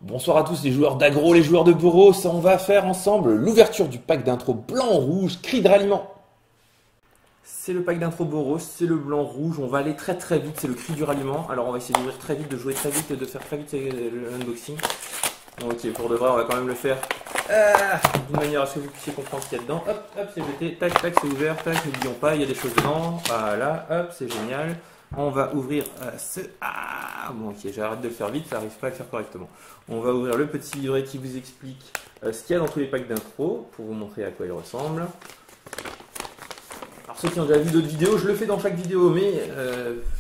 Bonsoir à tous les joueurs d'Agro, les joueurs de Boros, on va faire ensemble l'ouverture du pack d'intro blanc-rouge, cri de ralliement. C'est le pack d'intro Boros, c'est le blanc-rouge, on va aller très très vite, c'est le cri du ralliement. Alors on va essayer d'ouvrir très vite, de jouer très vite et de faire très vite l'unboxing. Ok, pour de vrai on va quand même le faire d'une manière à ce que vous puissiez comprendre ce qu'il y a dedans. Hop, hop, c'est jeté, tac, tac, c'est ouvert, tac, n'oublions pas, il y a des choses dedans. Voilà, hop, c'est génial. On va ouvrir ce... Ah, bon ok, j'arrête de le faire vite, ça n'arrive pas à le faire correctement. On va ouvrir le petit livret qui vous explique ce qu'il y a dans tous les packs d'intro, pour vous montrer à quoi il ressemble. Alors ceux qui ont déjà vu d'autres vidéos, je le fais dans chaque vidéo, mais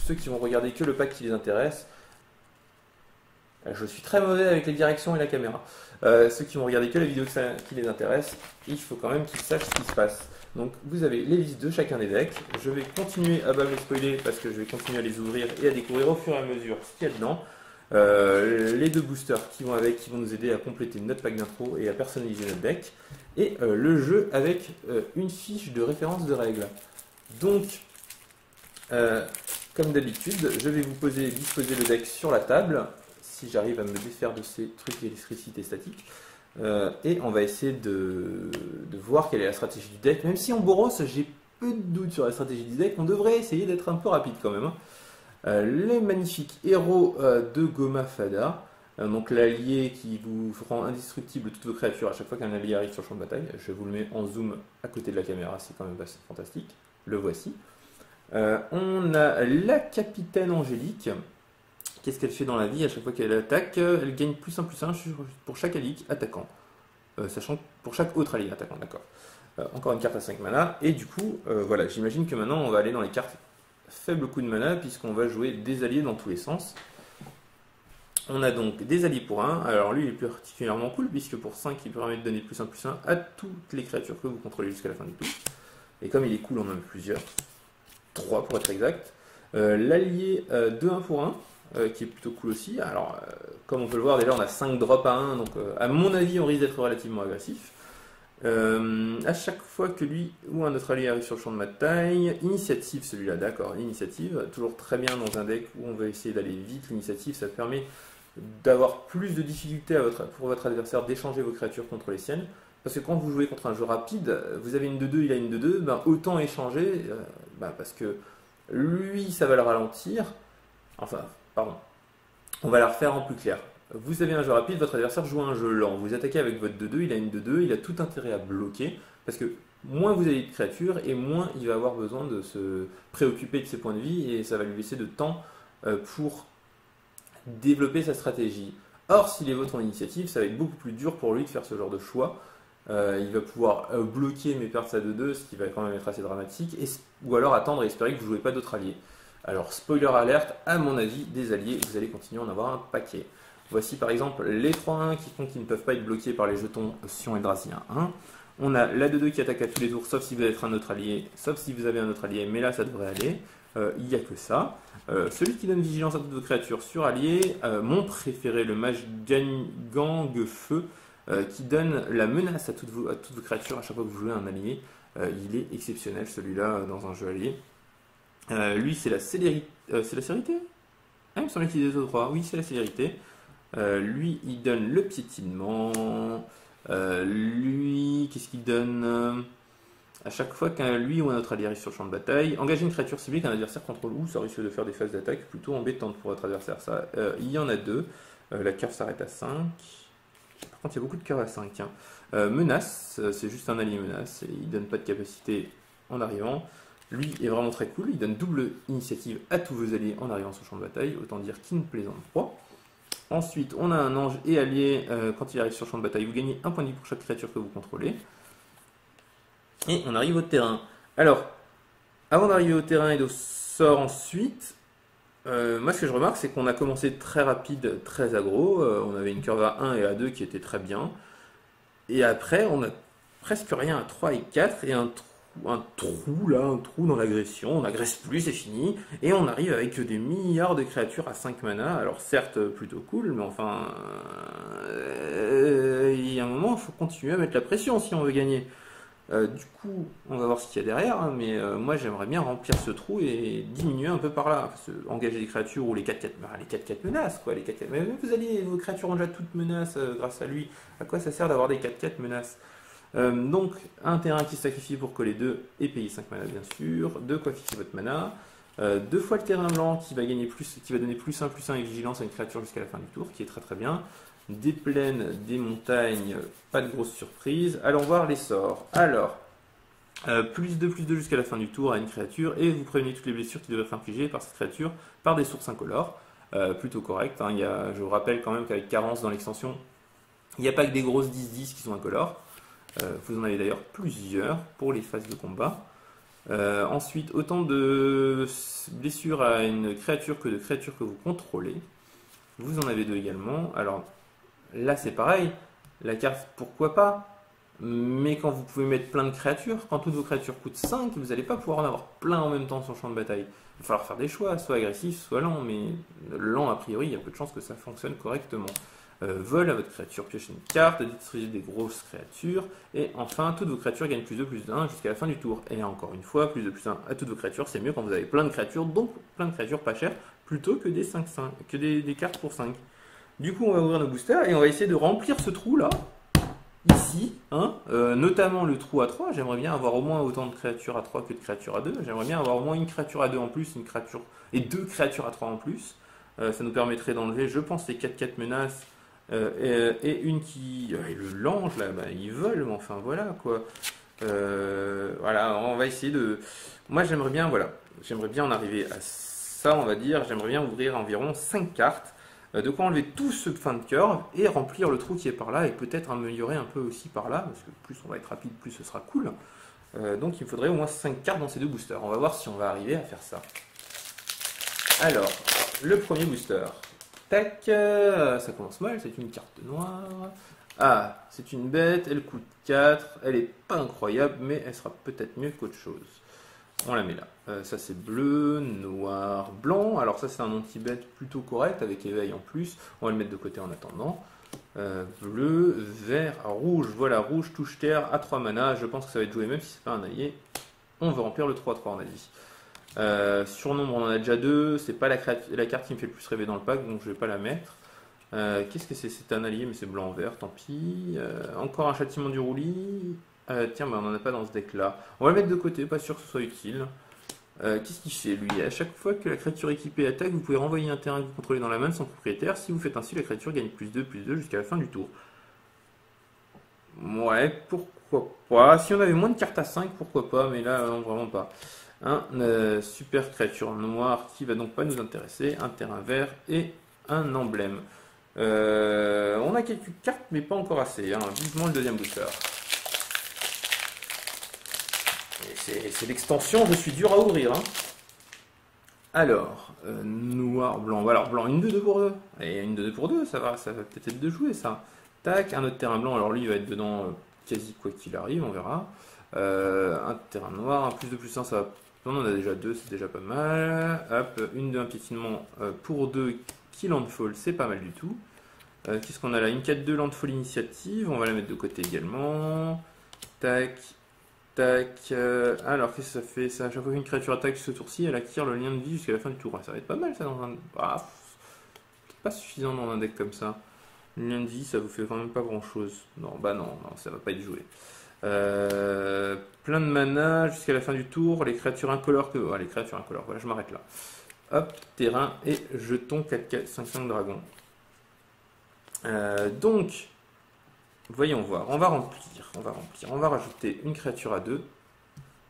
ceux qui vont regarder que le pack qui les intéresse, je suis très mauvais avec les directions et la caméra. Ceux qui vont regarder que la vidéo qui les intéresse, il faut quand même qu'ils sachent ce qui se passe. Donc vous avez les listes de chacun des decks. Je vais continuer à pas me spoiler parce que je vais continuer à les ouvrir et à découvrir au fur et à mesure ce qu'il y a dedans. Les deux boosters qui vont avec, qui vont nous aider à compléter notre pack d'intro et à personnaliser notre deck. Et le jeu avec une fiche de référence de règles. Donc, comme d'habitude, je vais vous disposer le deck sur la table. Si j'arrive à me défaire de ces trucs d'électricité statique. Et on va essayer de voir quelle est la stratégie du deck. Même si en Boros, j'ai peu de doutes sur la stratégie du deck, on devrait essayer d'être un peu rapide quand même. Les magnifiques héros de Goma Fada. Donc l'allié qui vous rend indestructible toutes vos créatures à chaque fois qu'un allié arrive sur le champ de bataille. Je vous le mets en zoom à côté de la caméra, c'est quand même assez fantastique. Le voici. On a la capitaine Angélique. Qu'est-ce qu'elle fait dans la vie? À chaque fois qu'elle attaque, elle gagne +1/+1 pour chaque allié attaquant. Sachant que pour chaque autre allié attaquant, d'accord. Encore une carte à 5 mana. Et du coup, voilà, j'imagine que maintenant on va aller dans les cartes faible coût de mana, puisqu'on va jouer des alliés dans tous les sens. On a donc des alliés pour 1. Alors lui, il est plus particulièrement cool, puisque pour 5, il permet de donner +1/+1 à toutes les créatures que vous contrôlez jusqu'à la fin du tour. Et comme il est cool, on en a plusieurs. 3 pour être exact. L'allié de 1 pour 1. Qui est plutôt cool aussi. Alors, comme on peut le voir, déjà on a 5 drops à 1, donc à mon avis, on risque d'être relativement agressif. À chaque fois que lui ou un autre allié arrive sur le champ de bataille, initiative celui-là, d'accord, initiative, toujours très bien dans un deck où on veut essayer d'aller vite. L'initiative, ça permet d'avoir plus de difficultés pour votre adversaire d'échanger vos créatures contre les siennes. Parce que quand vous jouez contre un jeu rapide, vous avez une 2-2, il a une 2-2, ben, autant échanger, parce que lui, ça va le ralentir. Enfin, pardon. On va la refaire en plus clair. Vous avez un jeu rapide, votre adversaire joue un jeu lent. Vous attaquez avec votre 2-2, il a une 2-2, il a tout intérêt à bloquer. Parce que moins vous avez de créatures et moins il va avoir besoin de se préoccuper de ses points de vie et ça va lui laisser de temps pour développer sa stratégie. Or, s'il est votre en initiative, ça va être beaucoup plus dur pour lui de faire ce genre de choix. Il va pouvoir bloquer mais perdre sa 2-2, ce qui va quand même être assez dramatique. Ou alors attendre et espérer que vous ne jouez pas d'autres alliés. Alors, spoiler alerte, à mon avis, des alliés, vous allez continuer à en avoir un paquet. Voici par exemple les 3-1 qui ne peuvent pas être bloqués par les jetons Sion Eldrasien 1. On a la 2-2 qui attaque à tous les tours, sauf si vous êtes un autre allié, sauf si vous avez un autre allié, mais là ça devrait aller. Il n'y a que ça. Celui qui donne vigilance à toutes vos créatures sur alliés, mon préféré, le mage Gang Feu, qui donne la menace à toutes vos créatures à chaque fois que vous jouez un allié. Il est exceptionnel celui-là dans un jeu allié. Lui, c'est la célérité. C'est la célérité? Ah, il me semblait qu'il y ait des autres droits. Oui, c'est la célérité. Lui, il donne le piétinement. Lui, qu'est-ce qu'il donne? À chaque fois qu'un lui ou un autre allié arrive sur le champ de bataille, engagez une créature ciblée qu'un adversaire contrôle ou ça risque de faire des phases d'attaque plutôt embêtantes pour votre adversaire. Ça, il y en a 2. La curve s'arrête à 5. Par contre, il y a beaucoup de curves à 5. Hein. Menace, c'est juste un allié menace. Et il donne pas de capacité en arrivant. Lui est vraiment très cool, il donne double initiative à tous vos alliés en arrivant sur le champ de bataille, autant dire qu'il ne plaisante pas. Ensuite, on a un ange et allié, quand il arrive sur le champ de bataille, vous gagnez un point de vie pour chaque créature que vous contrôlez. Et on arrive au terrain. Alors, avant d'arriver au terrain et au sort ensuite, moi ce que je remarque c'est qu'on a commencé très rapide, très aggro, on avait une curve à 1 et à 2 qui était très bien. Et après, on a presque rien à 3 et 4 et un trou dans l'agression, on n'agresse plus, c'est fini, et on arrive avec des milliards de créatures à 5 mana, alors certes plutôt cool, mais enfin, il y a un moment, il faut continuer à mettre la pression si on veut gagner. Du coup, on va voir ce qu'il y a derrière, hein, mais moi j'aimerais bien remplir ce trou et diminuer un peu par là. Parce que engager des créatures ou les 4-4 les 4-4 menaces, quoi. Les 4-4. Mais vos créatures ont déjà toutes menaces grâce à lui. À quoi ça sert d'avoir des 4-4 menaces? Donc, un terrain qui se sacrifie pour coller 2 et payer 5 mana, bien sûr. 2 quoi fixer votre mana. 2 fois le terrain blanc qui va gagner plus, qui va donner +1/+1 et vigilance à une créature jusqu'à la fin du tour, qui est très très bien. Des plaines, des montagnes, pas de grosses surprises. Allons voir les sorts. Alors, +2/+2 jusqu'à la fin du tour à une créature et vous prévenez toutes les blessures qui devraient être infligées par cette créature par des sources incolores. Plutôt correct. Hein. Je vous rappelle quand même qu'avec Carence dans l'extension, il n'y a pas que des grosses 10-10 qui sont incolores. Vous en avez d'ailleurs plusieurs pour les phases de combat. Ensuite, autant de blessures à une créature que de créatures que vous contrôlez. Vous en avez 2 également. Alors là, c'est pareil. La carte, pourquoi pas? Mais quand vous pouvez mettre plein de créatures, quand toutes vos créatures coûtent 5, vous n'allez pas pouvoir en avoir plein en même temps sur le champ de bataille. Il va falloir faire des choix, soit agressif, soit lent. Mais lent, a priori, il y a peu de chances que ça fonctionne correctement. Vol à votre créature, piochez une carte, distribuez des grosses créatures, et enfin, toutes vos créatures gagnent +2/+1 jusqu'à la fin du tour. Et encore une fois, +2/+1 à toutes vos créatures, c'est mieux quand vous avez plein de créatures, donc plein de créatures pas chères, plutôt que des 5-5, que des cartes pour 5. Du coup, on va ouvrir nos boosters, et on va essayer de remplir ce trou-là, ici, hein, notamment le trou à 3, j'aimerais bien avoir au moins autant de créatures à 3 que de créatures à 2, j'aimerais bien avoir au moins une créature à 2 en plus, une créature, et 2 créatures à 3 en plus, ça nous permettrait d'enlever, je pense, les 4-4 menaces, et une qui... le l'ange, là, bah, il vole, mais enfin, voilà, quoi. Voilà, on va essayer de... Moi, j'aimerais bien, voilà, j'aimerais bien en arriver à ça, on va dire. J'aimerais bien ouvrir environ 5 cartes, de quoi enlever tout ce fin de curve et remplir le trou qui est par là, et peut-être améliorer un peu aussi par là, parce que plus on va être rapide, plus ce sera cool. Donc, il me faudrait au moins 5 cartes dans ces 2 boosters. On va voir si on va arriver à faire ça. Alors, le premier booster. Tac, ça commence mal, c'est une carte noire. Ah, c'est une bête, elle coûte 4, elle est pas incroyable, mais elle sera peut-être mieux qu'autre chose. On la met là. Ça c'est bleu, noir, blanc. Alors ça c'est un anti-bête plutôt correct, avec éveil en plus. On va le mettre de côté en attendant. Bleu, vert, rouge. Voilà, rouge, touche terre, à 3 mana. Je pense que ça va être joué même si c'est pas un allié. On va remplir le 3/3 on a dit. Surnombre on en a déjà 2, c'est pas la carte qui me fait le plus rêver dans le pack, donc je vais pas la mettre. Qu'est-ce que c'est? C'est un allié, mais c'est blanc-vert, tant pis. Encore un châtiment du roulis. Tiens, bah, on n'en a pas dans ce deck là. On va le mettre de côté, pas sûr que ce soit utile. Qu'est-ce qu'il fait lui? À chaque fois que la créature équipée attaque, vous pouvez renvoyer un terrain que vous contrôlez dans la main de son propriétaire. Si vous faites ainsi, la créature gagne +2/+2 jusqu'à la fin du tour. Ouais, pourquoi pas. Si on avait moins de cartes à 5, pourquoi pas, mais là, non, vraiment pas. Super créature noire qui va donc pas nous intéresser, un terrain vert et un emblème. On a quelques cartes mais pas encore assez, hein. Vivement le deuxième booster. C'est l'extension, je suis dur à ouvrir, hein. Alors, noir, blanc, voilà, blanc, une de 2 pour 2. Et une de 2 pour 2, ça va peut-être être de jouer ça. Tac, un autre terrain blanc, alors lui il va être dedans quasi quoi qu'il arrive, on verra. Un terrain noir, un +2/+1, ça va. On en a déjà 2, c'est déjà pas mal. Hop, une de un piétinement pour 2 qui landfall, c'est pas mal du tout. Qu'est-ce qu'on a là? Une 4-2 landfall initiative, on va la mettre de côté également. Tac, tac. Alors, qu'est-ce que ça fait ça? À chaque fois qu'une créature attaque ce tour-ci, elle acquiert le lien de vie jusqu'à la fin du tour. Ça va être pas mal ça dans un. Ah, pas suffisant dans un deck comme ça. Le lien de vie, ça vous fait quand même pas grand-chose. Non, bah non, ça va pas être joué. Plein de mana jusqu'à la fin du tour. Les créatures incolores que. Oh, les créatures incolores, voilà, je m'arrête là. Hop, terrain et jetons 4-5 dragon. Donc, voyons voir. On va remplir. On va rajouter une créature à 2.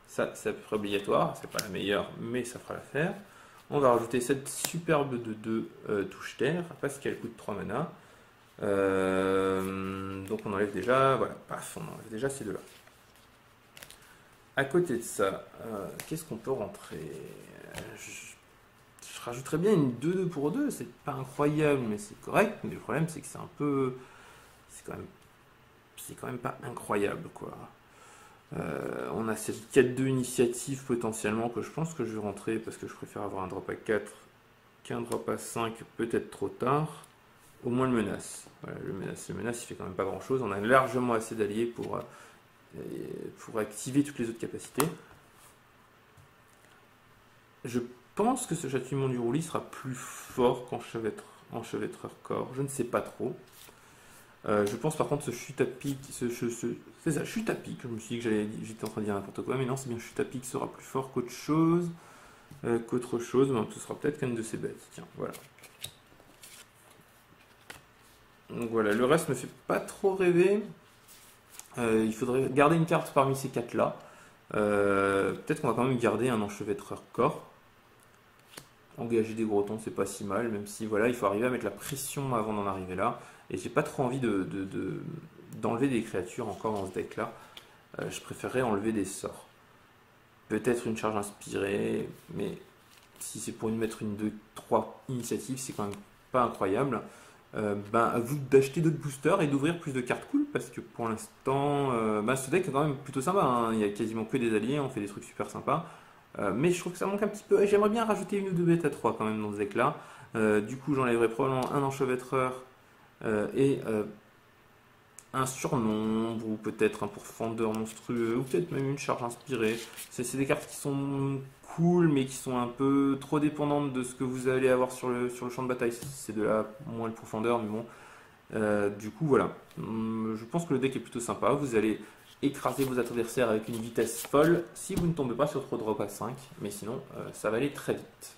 Ça, c'est à peu près obligatoire. C'est pas la meilleure, mais ça fera l'affaire. On va rajouter cette superbe de 2 touche terre parce qu'elle coûte 3 mana. Donc on enlève déjà, voilà, paf, on enlève déjà ces deux-là. À côté de ça, qu'est-ce qu'on peut rentrer? Je rajouterais bien une 2-2 pour 2, c'est pas incroyable, mais c'est correct. Mais le problème, c'est que c'est un peu. C'est quand même pas incroyable, quoi. On a cette 4-2 initiative potentiellement que je pense que je vais rentrer parce que je préfère avoir un drop à 4 qu'un drop à 5, peut-être trop tard. Au moins le menace. Voilà, le menace, il fait quand même pas grand chose. On a largement assez d'alliés pour pour activer toutes les autres capacités. Je pense que ce châtiment du roulis sera plus fort qu'enchevêtreur corps. Je ne sais pas trop. Je pense par contre ce chute à pic, c'est ça, chute à pic. Je me suis dit que j'étais en train de dire n'importe quoi, mais non, c'est bien chute à pic sera plus fort qu'autre chose. Qu'autre chose, mais ce sera peut-être qu'une de ces bêtes. Tiens, voilà. Donc voilà, le reste me fait pas trop rêver. Il faudrait garder une carte parmi ces quatre-là. Peut-être qu'on va quand même garder un enchevêtreur corps. Engager des gros tons, c'est pas si mal, même si voilà, il faut arriver à mettre la pression avant d'en arriver là. Et j'ai pas trop envie d'enlever des créatures encore dans ce deck-là. Je préférerais enlever des sorts. Peut-être une charge inspirée, mais si c'est pour mettre une 2-3 initiatives, c'est quand même pas incroyable. À vous d'acheter d'autres boosters et d'ouvrir plus de cartes cool, parce que pour l'instant, ce deck est quand même plutôt sympa, hein. Il y a quasiment que des alliés, on fait des trucs super sympas. Mais je trouve que ça manque un petit peu. J'aimerais bien rajouter une ou deux bêtes à 3 quand même dans ce deck là. Du coup, j'enlèverai probablement un enchevêtreur et un surnombre, ou peut-être un pourfendeur monstrueux, ou peut-être même une charge inspirée. C'est des cartes qui sont cool, mais qui sont un peu trop dépendantes de ce que vous allez avoir sur le champ de bataille. C'est de là moins le pourfendeur, mais bon. Du coup, voilà. Je pense que le deck est plutôt sympa. Vous allez écraser vos adversaires avec une vitesse folle si vous ne tombez pas sur trop de rock à 5, mais sinon ça va aller très vite.